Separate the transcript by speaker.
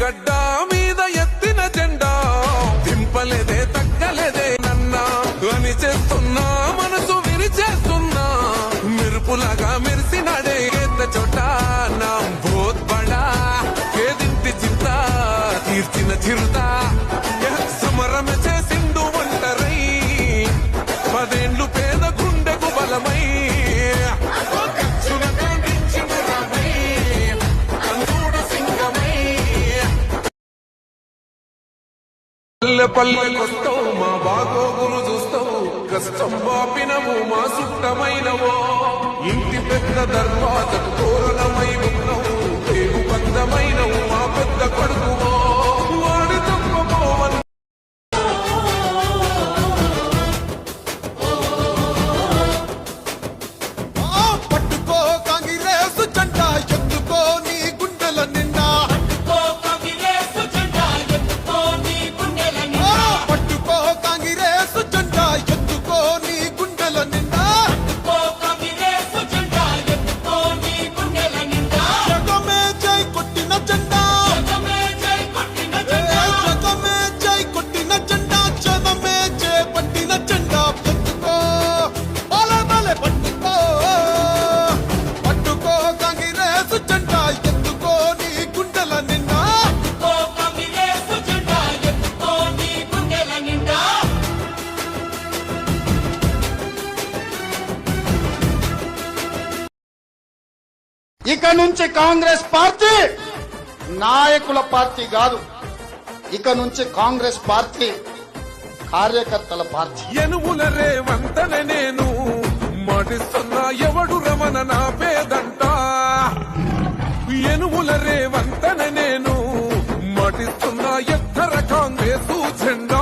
Speaker 1: గడ్డ మీద ఎత్తిన జెండా దింపలేదే తగ్గలేదే నన్నా అని చేస్తున్నా మనసు విరిచేస్తున్నా మెరుపులాగా మెరిసినాడే ఎత్త చోట నా బోత్ బడా ఏదింటి చింత తీర్చిన చిరుత సమరం చేసిండు ఒంటరై 10 ఏళ్లు పేద గుండెకు బలమై పల్లె పల్లెకొస్తావు మా బాగోగులు చూస్తావు కష్టం బాపినవు మా సుట్టమైనవో ఇంటి పెద్ద దర్వాజకు తోరణమై ఉన్నావు పేరు బంధమైనవు మా పెద్ద కొడుకువో వాడి తప్పపోవన్
Speaker 2: పట్టుకో కాంగ్రెస్ జెండా ఎత్తుకో నీ గుండెల నిండా పట్టుకో కాంగ్రెస్ జెండా ఎత్తుకో నీ గుండెల నిండా జగమే జై కొట్టిన జెండా జగమే జై కొట్టిన జెండా జనమే జై పట్టిన జెండా ఎత్తుకో బలే బలే పట్టుకో పట్టుకో కాంగ్రెస్ జెండా ఎత్తుకో నీ గుండెల నిండా
Speaker 3: ఇక నుంచి కాంగ్రెస్ పార్టీ నాయకుల పార్టీ కాదు, ఇక నుంచి కాంగ్రెస్ పార్టీ కార్యకర్తల పార్టీ.
Speaker 1: ఎనుముల రేవంతన నేను మాటిస్తున్నా ఎవడు రమణ నా పేదంట ఎనుముల రేవంతన నేను మాటిస్తున్నా ఎత్తర కాంగ్రెసు జెండా